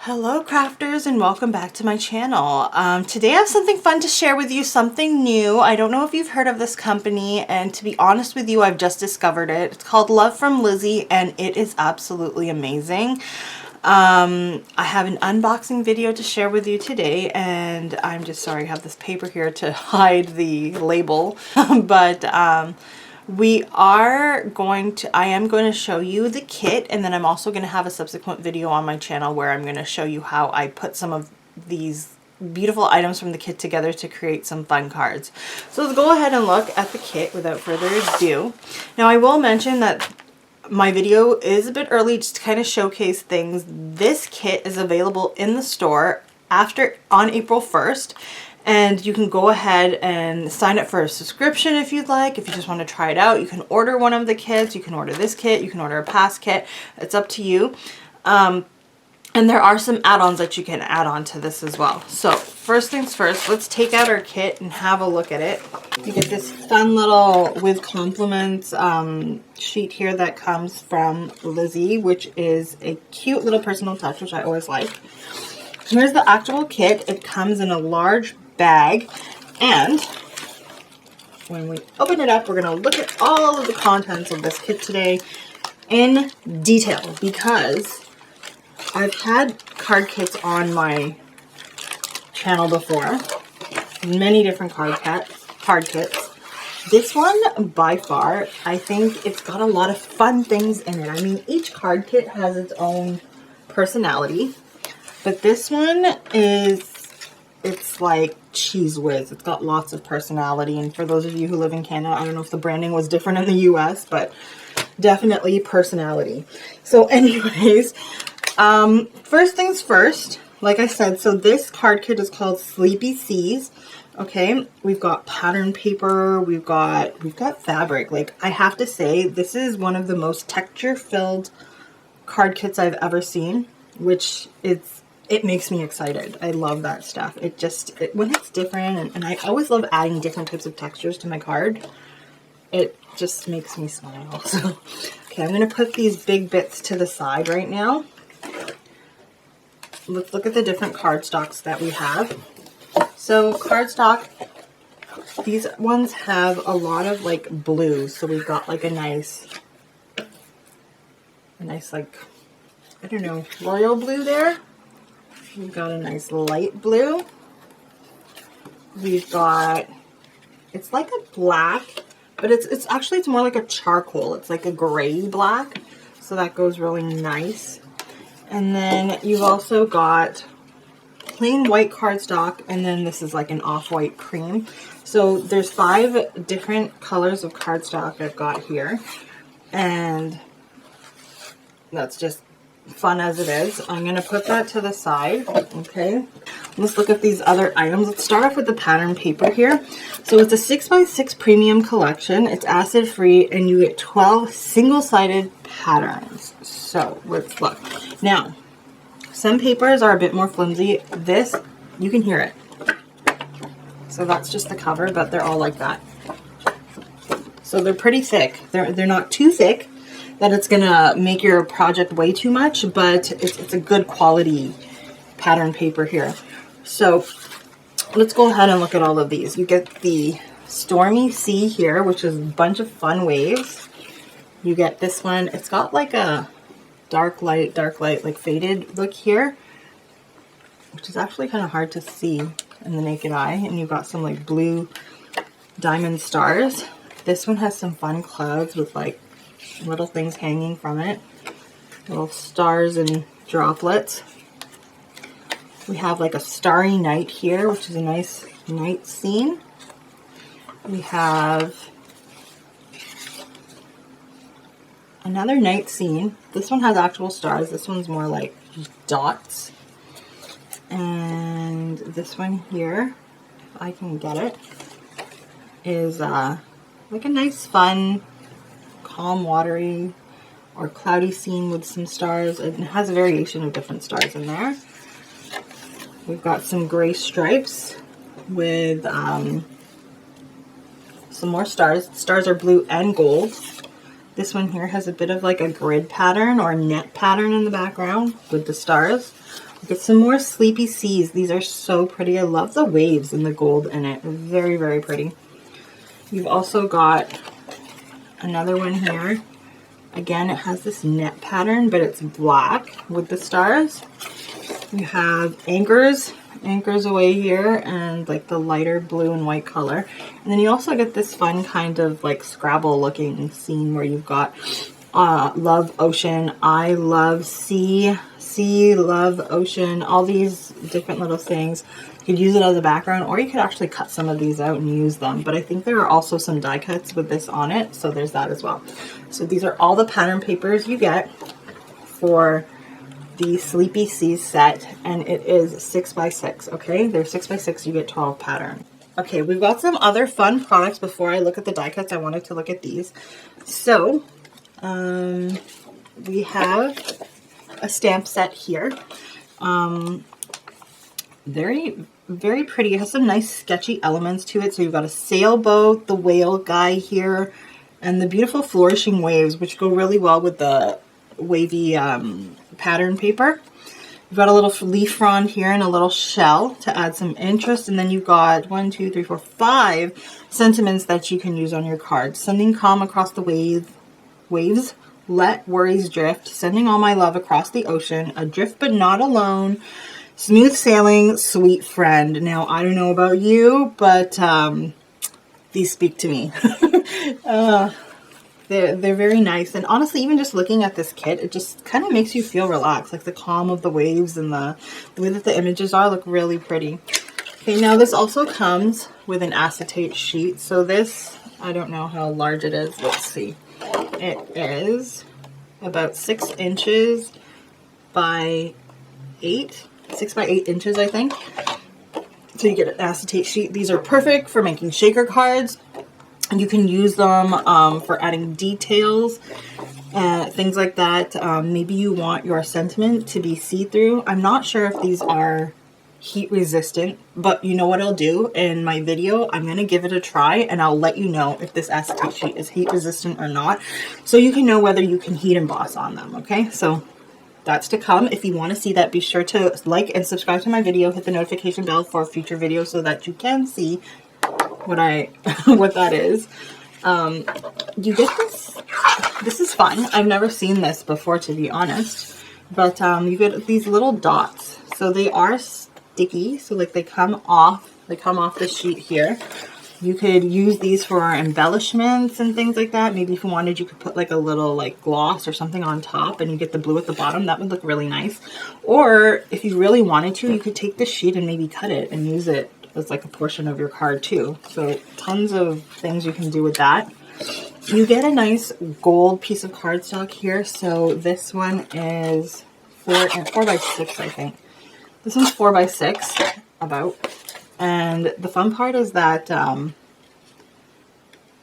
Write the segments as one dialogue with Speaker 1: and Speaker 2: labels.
Speaker 1: Hello crafters and welcome back to my channel. Today I have something fun to share with you, something new. I don't know if you've heard of this company, and to be honest with you, I've just discovered it. It's called Love From Lizzy and it is absolutely amazing. I have an unboxing video to share with you today, and I'm just sorry I have this paper here to hide the label, but I am going to show you the kit, and then I'm also going to have a subsequent video on my channel where I'm going to show you how I put some of these beautiful items from the kit together to create some fun cards. So let's go ahead and look at the kit without further ado. Now I will mention that my video is a bit early just to kind of showcase things. This kit is available in the store on April 1st. And you can go ahead and sign up for a subscription if you'd like. If you just want to try it out, you can order one of the kits. You can order this kit. You can order a past kit. It's up to you. And there are some add-ons that you can add on to this as well. So first things first, let's take out our kit and have a look at it. You get this fun little with compliments sheet here that comes from Lizzy, which is a cute little personal touch, which I always like. Here's the actual kit. It comes in a large bag, and when we open it up, we're going to look at all of the contents of this kit today in detail, because I've had card kits on my channel before, many different card kits. This one, by far, I think it's got a lot of fun things in it. I mean, each card kit has its own personality, but this one it's like cheese whiz. It's got lots of personality, and for those of you who live in Canada, I don't know if the branding was different in the US, but definitely personality. So anyways, first things first, like I said, so this card kit is called Sleepy Seas. Okay, we've got pattern paper, we've got fabric. Like, I have to say, this is one of the most texture-filled card kits I've ever seen, which it makes me excited. I love that stuff. When it's different, and I always love adding different types of textures to my card, it just makes me smile. So, okay, I'm going to put these big bits to the side right now. Let's look at the different cardstocks that we have. So cardstock, these ones have a lot of like blue. So we've got like a nice like, I don't know, royal blue there. We've got a nice light blue. We've got, it's like a black, but it's actually more like a charcoal. It's like a gray black. So that goes really nice. And then you've also got plain white cardstock, and then this is like an off-white cream. So there's 5 different colors of cardstock I've got here. And that's just fun as it is. I'm going to put that to the side. Okay, let's look at these other items. Let's start off with the pattern paper here. So it's a 6x6 premium collection. It's acid free, and you get 12 single-sided patterns. So let's look. Now, some papers are a bit more flimsy. This, you can hear it. So that's just the cover, but they're all like that. So they're pretty thick. They're not too thick that it's gonna make your project way too much, but it's a good quality pattern paper here. So let's go ahead and look at all of these. You get the Stormy Sea here, which is a bunch of fun waves. You get this one. It's got like a dark light, like faded look here, which is actually kind of hard to see in the naked eye. And you've got some like blue diamond stars. This one has some fun clouds with like little things hanging from it, little stars and droplets. We have like a starry night here, which is a nice night scene. We have another night scene. This one has actual stars. This one's more like dots. And this one here, if I can get it, is like a nice fun calm, watery, or cloudy scene with some stars. It has a variation of different stars in there. We've got some gray stripes with some more stars. Stars are blue and gold. This one here has a bit of like a grid pattern or net pattern in the background with the stars. Get some more Sleepy Seas. These are so pretty. I love the waves and the gold in it. Very, very pretty. You've also got another one here. Again, it has this net pattern, but it's black with the stars. You have anchors away here, and like the lighter blue and white color. And then you also get this fun kind of like Scrabble looking scene where you've got love, ocean, I love, sea, love, ocean, all these different little things. You could use it as a background, or you could actually cut some of these out and use them. But I think there are also some die cuts with this on it, so there's that as well. So these are all the pattern papers you get for the Sleepy Seas set, and it is 6x6. Okay, they're 6x6. You get 12 pattern. Okay, we've got some other fun products. Before I look at the die cuts, I wanted to look at these. So we have a stamp set here. Very, very pretty. It has some nice sketchy elements to it. So you've got a sailboat, the whale guy here, and the beautiful flourishing waves, which go really well with the wavy pattern paper. You've got a little leaf frond here and a little shell to add some interest. And then you've got 1, 2, 3, 4, 5 sentiments that you can use on your card. Sending calm across the waves, let worries drift, sending all my love across the ocean, adrift but not alone, smooth sailing, sweet friend. Now, I don't know about you, but these speak to me. They're very nice, and honestly, even just looking at this kit, it just kind of makes you feel relaxed. Like the calm of the waves and the way that the images are look really pretty. Okay, now this also comes with an acetate sheet. So this, I don't know how large it is. Let's see. It is about 6 inches by 8. 6 by 8 inches, I think. So you get an acetate sheet. These are perfect for making shaker cards. You can use them for adding details, things like that. Maybe you want your sentiment to be see-through. I'm not sure if these are heat resistant, but you know what I'll do in my video? I'm going to give it a try, and I'll let you know if this acetate sheet is heat resistant or not, so you can know whether you can heat emboss on them, okay? So that's to come. If you want to see that, be sure to like and subscribe to my video. Hit the notification bell for future videos so that you can see what that is. You get this is fun. I've never seen this before, to be honest, but you get these little dots. So they are sticky, so like they come off the sheet here. You could use these for embellishments and things like that. Maybe if you wanted, you could put like a little like gloss or something on top, and you get the blue at the bottom. That would look really nice. Or if you really wanted to, you could take this sheet and maybe cut it and use it as like a portion of your card too. So tons of things you can do with that. You get a nice gold piece of cardstock here. So this one is 4x6, I think. This one's 4x6 about. And the fun part is that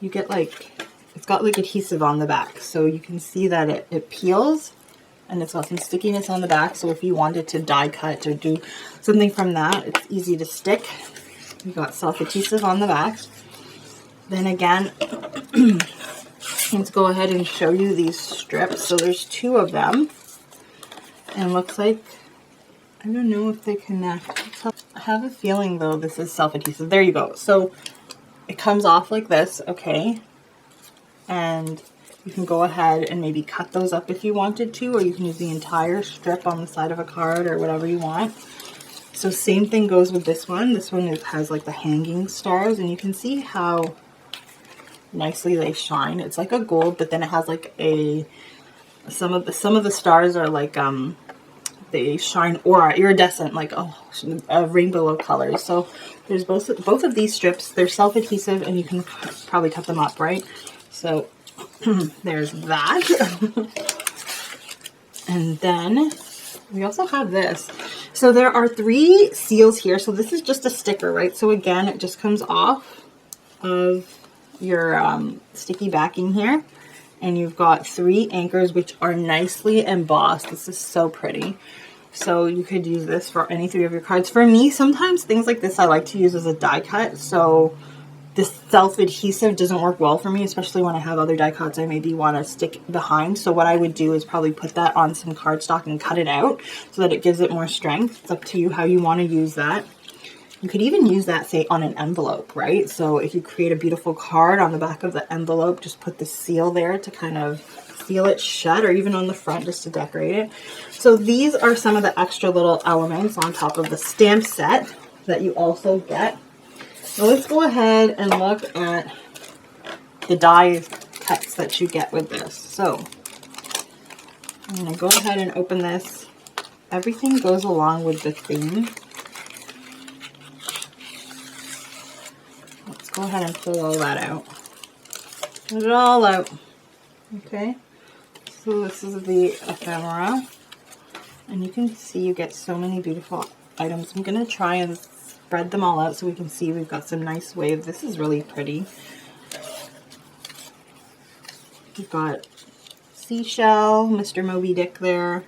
Speaker 1: you get like, it's got like adhesive on the back. So you can see that it peels, and it's got some stickiness on the back. So if you wanted to die cut or do something from that, it's easy to stick. You got self-adhesive on the back. Then again, let's go ahead and show you these strips. So there's 2 of them, and looks like, I don't know if they connect. I have a feeling though this is self-adhesive. There you go. So it comes off like this, okay? And you can go ahead and maybe cut those up if you wanted to, or you can use the entire strip on the side of a card or whatever you want. So same thing goes with this one. This one has like the hanging stars, and you can see how nicely they shine. It's like a gold, but then it has like some of the stars are like they shine aura, iridescent, like a rainbow of colors. So there's both of these strips. They're self-adhesive, and you can probably cut them up, right? So there's that. And then we also have this. So there are 3 seals here. So this is just a sticker, right? So again, it just comes off of your sticky backing here. And you've got 3 anchors, which are nicely embossed. This is so pretty. So you could use this for any 3 of your cards. For me, sometimes things like this I like to use as a die cut. So this self-adhesive doesn't work well for me, especially when I have other die cuts I maybe want to stick behind. So what I would do is probably put that on some cardstock and cut it out so that it gives it more strength. It's up to you how you want to use that. You could even use that, say, on an envelope, right? So if you create a beautiful card on the back of the envelope, just put the seal there to kind of seal it shut, or even on the front just to decorate it. So these are some of the extra little elements on top of the stamp set that you also get. Now let's go ahead and look at the die cuts that you get with this. So I'm going to go ahead and open this. Everything goes along with the theme. Let's go ahead and pull all that out. Get it all out. Okay. So this is the ephemera. And you can see you get so many beautiful items. I'm going to try and spread them all out so we can see we've got some nice waves. This is really pretty. We've got seashell, Mr. Moby Dick there.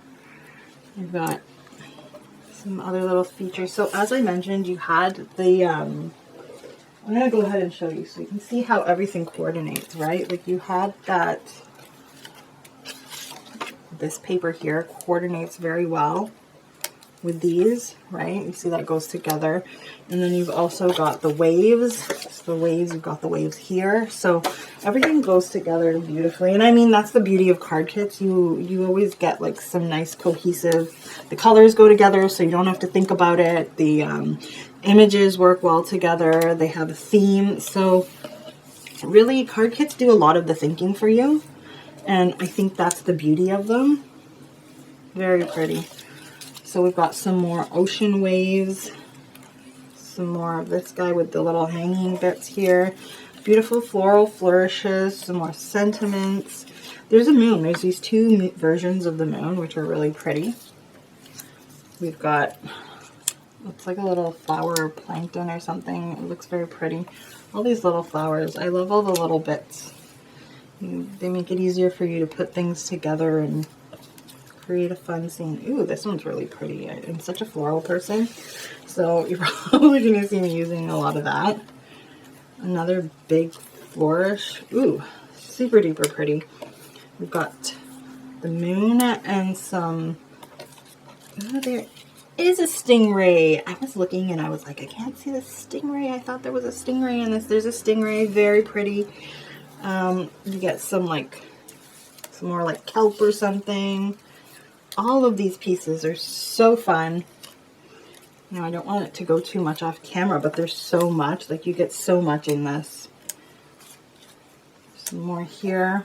Speaker 1: We've got some other little features. So as I mentioned, you had the, I'm going to go ahead and show you so you can see how everything coordinates, right? Like you had that, this paper here coordinates very well with these, right? You see that goes together. And then you've also got the waves. So the waves, you've got the waves here. So everything goes together beautifully. And I mean, that's the beauty of card kits. You always get like some nice cohesive, the colors go together so you don't have to think about it. The images work well together. They have a theme. So really, card kits do a lot of the thinking for you. And I think that's the beauty of them. Very pretty. So we've got some more ocean waves, some more of this guy with the little hanging bits here. Beautiful floral flourishes, some more sentiments. There's a moon. There's these two versions of the moon, which are really pretty. We've got, looks like a little flower plankton or something. It looks very pretty. All these little flowers. I love all the little bits. They make it easier for you to put things together and create a fun scene. Ooh, this one's really pretty. I'm such a floral person, so you're probably going to see me using a lot of that. Another big flourish. Ooh, super duper pretty. We've got the moon and some, oh, there is a stingray. I was looking and I was like, I can't see the stingray. I thought there was a stingray in this. There's a stingray, very pretty. You get some like, some more like kelp or something. All of these pieces are so fun. Now I don't want it to go too much off camera, but there's so much, like you get so much in this. Some more here.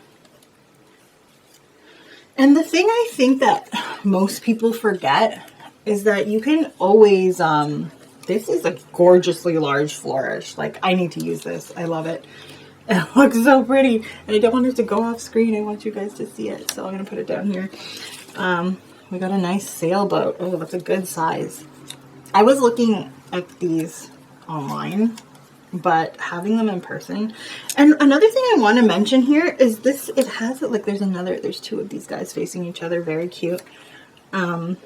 Speaker 1: And the thing I think that most people forget is that you can always, this is a gorgeously large flourish. Like I need to use this. I love it. It looks so pretty. And I don't want it to go off screen. I want you guys to see it. So I'm going to put it down here. We got a nice sailboat. Oh, that's a good size. I was looking at these online, but having them in person. And another thing I want to mention here is this, it has it like there's two of these guys facing each other. Very cute. Let's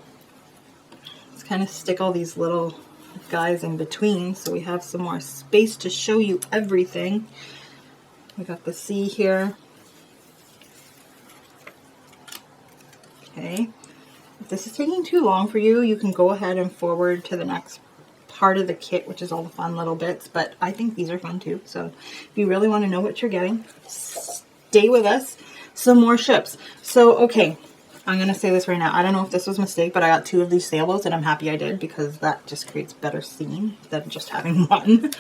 Speaker 1: kind of stick all these little guys in between so we have some more space to show you everything. We got the sea here. Okay. If this is taking too long for you, you can go ahead and forward to the next part of the kit, which is all the fun little bits, but I think these are fun too. So if you really want to know what you're getting, stay with us. Some more ships. So, okay, I'm going to say this right now. I don't know if this was a mistake, but I got two of these sailboats and I'm happy I did because that just creates better scene than just having one.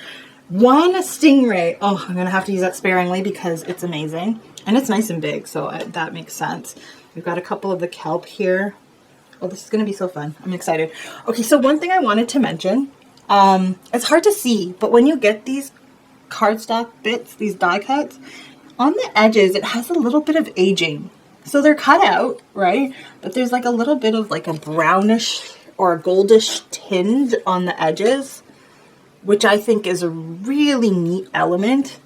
Speaker 1: One stingray. Oh, I'm going to have to use that sparingly because it's amazing. And it's nice and big, so that makes sense. We've got a couple of the kelp here. Oh, this is going to be so fun. I'm excited. Okay, so one thing I wanted to mention, it's hard to see, but when you get these cardstock bits, these die cuts, on the edges, it has a little bit of aging. So they're cut out, right? But there's like a little bit of like a brownish or a goldish tinge on the edges, which I think is a really neat element.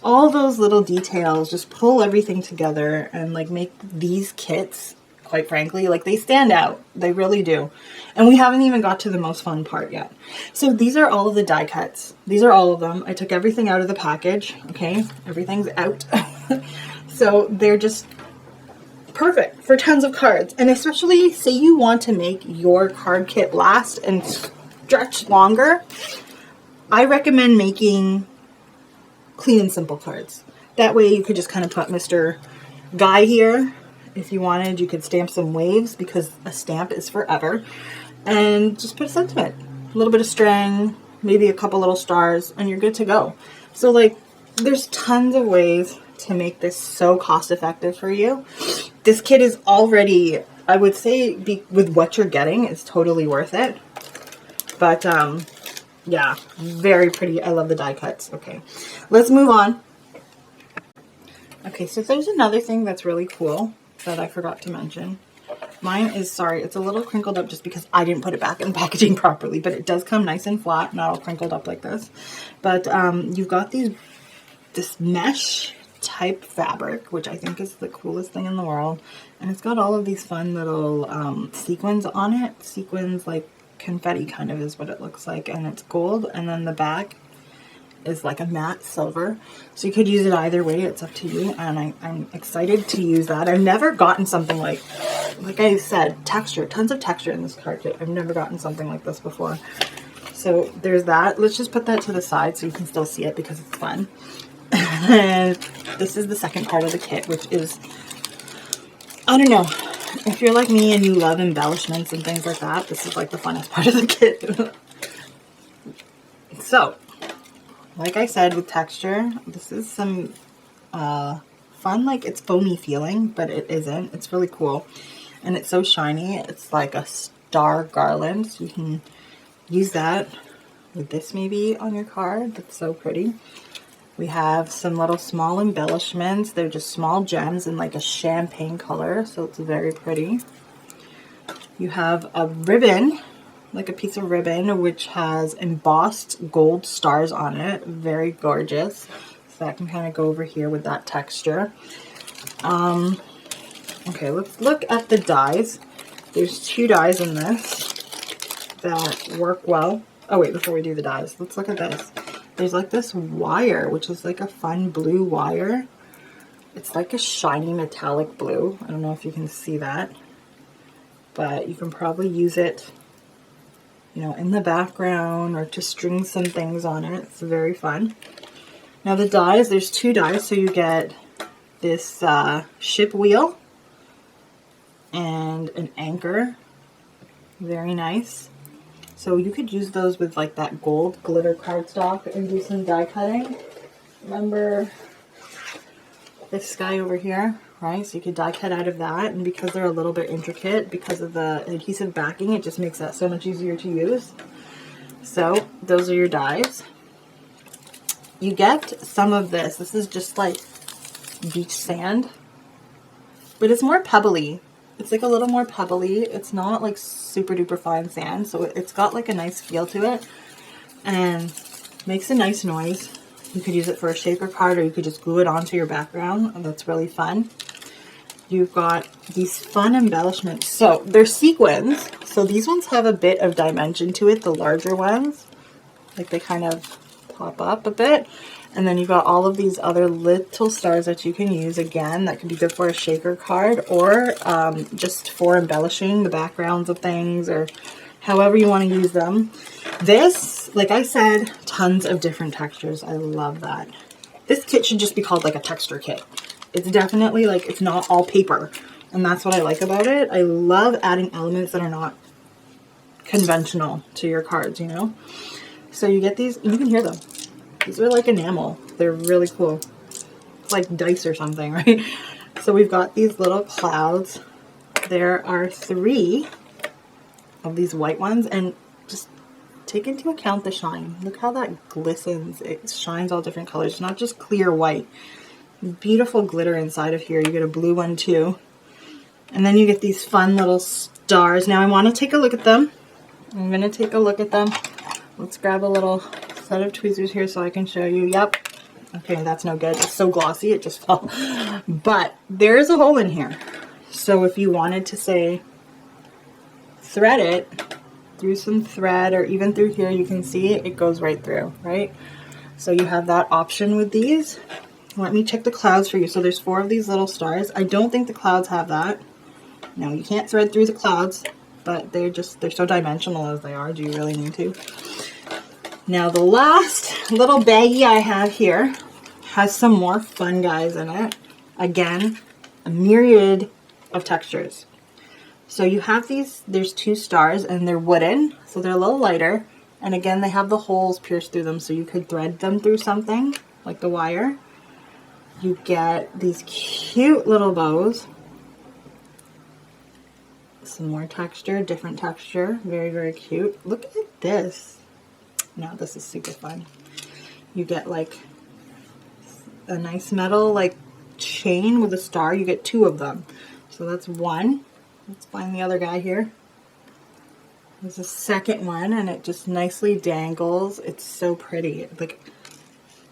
Speaker 1: All those little details just pull everything together and like make these kits quite frankly. Like, they stand out. They really do. And we haven't even got to the most fun part yet. So these are all of the die cuts. These are all of them. I took everything out of the package. Okay, everything's out. So they're just perfect for tons of cards. And especially, say you want to make your card kit last and stretch longer, I recommend making clean and simple cards. That way you could just kind of put Mr. Guy here. If you wanted, you could stamp some waves, because a stamp is forever. And just put a sentiment, a little bit of string, maybe a couple little stars, and you're good to go. So, like, there's tons of ways to make this so cost effective for you. This kit is already, I would say, with what you're getting, it's totally worth it. But yeah, very pretty. I love the die cuts. Okay, let's move on. Okay, so there's another thing that's really cool that I forgot to mention. Mine is, sorry, it's a little crinkled up just because I didn't put it back in the packaging properly, but it does come nice and flat, not all crinkled up like this. But you've got this mesh type fabric, which I think is the coolest thing in the world. And it's got all of these fun little sequins on it. Sequins, like confetti kind of is what it looks like. And it's gold. And then the back is like a matte silver. So you could use it either way. It's up to you. And I'm excited to use that. I've never gotten something like I said, texture. Tons of texture in this card kit. I've never gotten something like this before. So there's that. Let's just put that to the side so you can still see it because it's fun. And this is the second part of the kit, which is, I don't know, if you're like me and you love embellishments and things like that, this is like the funnest part of the kit. So, like I said, with texture, this is some fun, like it's foamy feeling, but it isn't. It's really cool. And it's so shiny. It's like a star garland. So you can use that with this maybe on your card. That's so pretty. We have some little small embellishments. They're just small gems in like a champagne color, so it's very pretty. You have a ribbon, like a piece of ribbon, which has embossed gold stars on it. Very gorgeous. So that can kind of go over here with that texture. Okay, let's look at the dies. There's 2 dies in this that work well. Oh wait, before we do the dies, let's look at this. There's like this wire, which is like a fun blue wire. It's like a shiny metallic blue. I don't know if you can see that, but you can probably use it, you know, in the background or to string some things on it. It's very fun. Now the dies, there's 2 dies, so you get this ship wheel and an anchor. Very nice. So you could use those with like that gold glitter cardstock and do some die cutting. Remember this guy over here, right? So you could die cut out of that, and because they're a little bit intricate, because of the adhesive backing, it just makes that so much easier to use. So those are your dies. You get some of this. This is just like beach sand, but it's more pebbly. It's like a little more pebbly. It's not like super duper fine sand, so it's got like a nice feel to it and makes a nice noise. You could use it for a shaker card, or you could just glue it onto your background, and that's really fun. You've got these fun embellishments. So they're sequins, so these ones have a bit of dimension to it, the larger ones. Like they kind of pop up a bit. And then you've got all of these other little stars that you can use. Again, that could be good for a shaker card, or just for embellishing the backgrounds of things, or however you want to use them. This, like I said, tons of different textures. I love that. This kit should just be called like a texture kit. It's definitely like, it's not all paper. And that's what I like about it. I love adding elements that are not conventional to your cards, you know? So you get these, you can hear them. These are like enamel. They're really cool. It's like dice or something, right? So we've got these little clouds. There are 3 of these white ones, and just take into account the shine. Look how that glistens. It shines all different colors. It's not just clear white. Beautiful glitter inside of here. You get a blue one too. And then you get these fun little stars. Now I want to take a look at them. I'm going to take a look at them. Let's grab a little set of tweezers here so I can show you. Yep. Okay, that's no good. It's so glossy, it just fell. But there's a hole in here. So if you wanted to, say, thread it through some thread, or even through here, you can see it goes right through, right? So you have that option with these. Let me check the clouds for you. So there's 4 of these little stars. I don't think the clouds have that. No, you can't thread through the clouds, but they're so dimensional as they are. Do you really need to? Now the last little baggie I have here has some more fun guys in it. Again, a myriad of textures. So you have these, there's 2 stars and they're wooden, so they're a little lighter. And again, they have the holes pierced through them, so you could thread them through something, like the wire. You get these cute little bows. Some more texture, different texture, very, very cute. Look at this. Now this is super fun. You get like a nice metal like chain with a star. You get 2 of them. So that's one. Let's find the other guy here. There's a second one, and it just nicely dangles. It's so pretty. Like,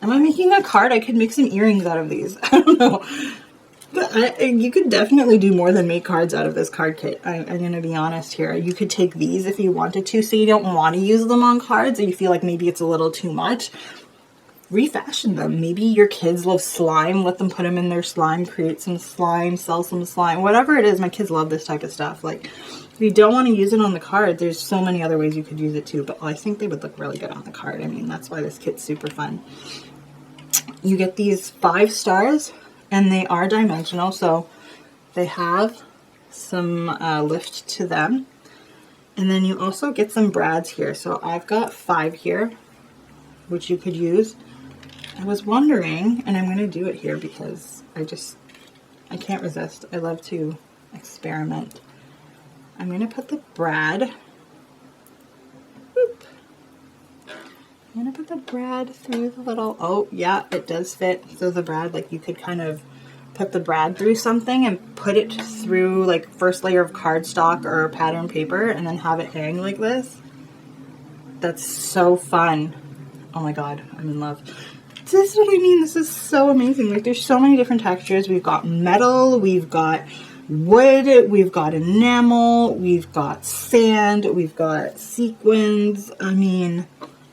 Speaker 1: am I making a card? I could make some earrings out of these. I don't know. But you could definitely do more than make cards out of this card kit. I'm going to be honest here. You could take these if you wanted to, so you don't want to use them on cards, or you feel like maybe it's a little too much. Refashion them. Maybe your kids love slime. Let them put them in their slime, create some slime, sell some slime, whatever it is. My kids love this type of stuff. Like, if you don't want to use it on the card, there's so many other ways you could use it too, but I think they would look really good on the card. I mean, that's why this kit's super fun. You get these 5 stars, and they are dimensional, so they have some lift to them. And then you also get some brads here. So I've got 5 here, which you could use. I was wondering, and I'm going to do it here because I can't resist. I love to experiment. I'm going to put the brad, I'm going to put the brad through the little, oh yeah, it does fit. So the brad, like, you could kind of put the brad through something and put it through like first layer of cardstock or pattern paper and then have it hang like this. That's so fun. Oh my God, I'm in love. This is what I mean. This is so amazing. Like, there's so many different textures. We've got metal, we've got wood, we've got enamel, we've got sand, we've got sequins. I mean,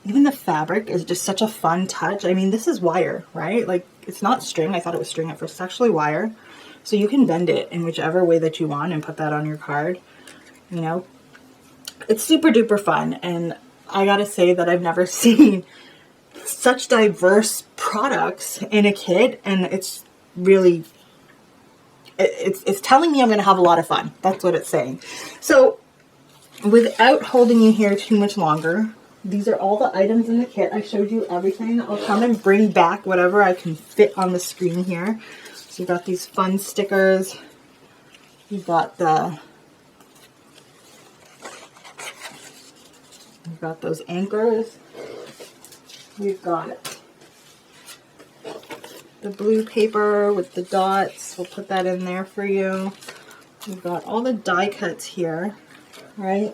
Speaker 1: even the fabric is just such a fun touch. I mean, this is wire, right? Like, it's not string. I thought it was string at first. It's actually wire. So you can bend it in whichever way that you want and put that on your card. You know, it's super duper fun. And I gotta say that I've never seen such diverse products in a kit, and it's really, it's telling me I'm going to have a lot of fun. That's what it's saying. So without holding you here too much longer, these are all the items in the kit. I showed you everything. I'll come and bring back whatever I can fit on the screen here. So you've got these fun stickers. You've got those anchors. We've got the blue paper with the dots. We'll put that in there for you. We've got all the die cuts here, right?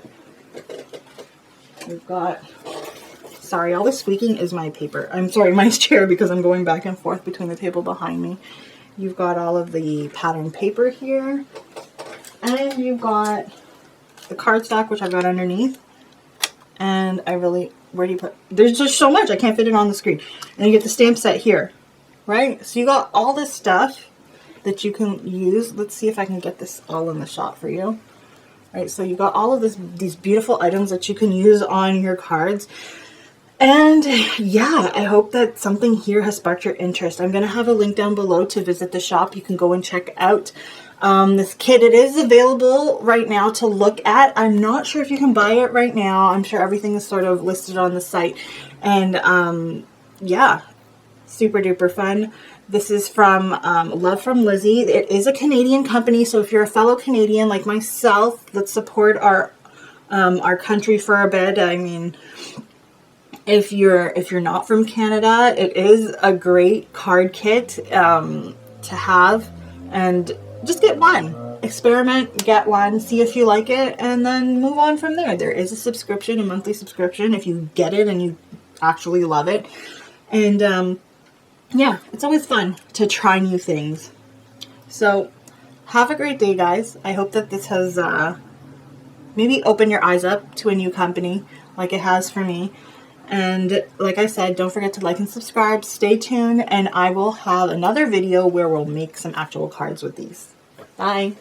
Speaker 1: We've got, sorry, all the squeaking is my paper. I'm sorry, my chair, because I'm going back and forth between the table behind me. You've got all of the pattern paper here. And you've got the cardstock, which I've got underneath. And where do you put, there's just so much, I can't fit it on the screen. And you get the stamp set here, right? So you got all this stuff that you can use. Let's see if I can get this all in the shot for you. All right, so you got all of these beautiful items that you can use on your cards. And yeah, I hope that something here has sparked your interest. I'm going to have a link down below to visit the shop. You can go and check out this kit. It is available right now to look at. I'm not sure if you can buy it right now. I'm sure everything is sort of listed on the site. And yeah, super duper fun. This is from Love From Lizzy. It is a Canadian company, so if you're a fellow Canadian like myself, let's support our country for a bit. I mean, if you're not from Canada, it is a great card kit to have, and just get one. Experiment, get one, see if you like it, and then move on from there. There is a subscription, a monthly subscription, if you get it and you actually love it. And yeah, it's always fun to try new things. So Have a great day, guys. I hope that this has maybe opened your eyes up to a new company like it has for me. And like I said, don't forget to like and subscribe. Stay tuned, and I will have another video where we'll make some actual cards with these. Bye.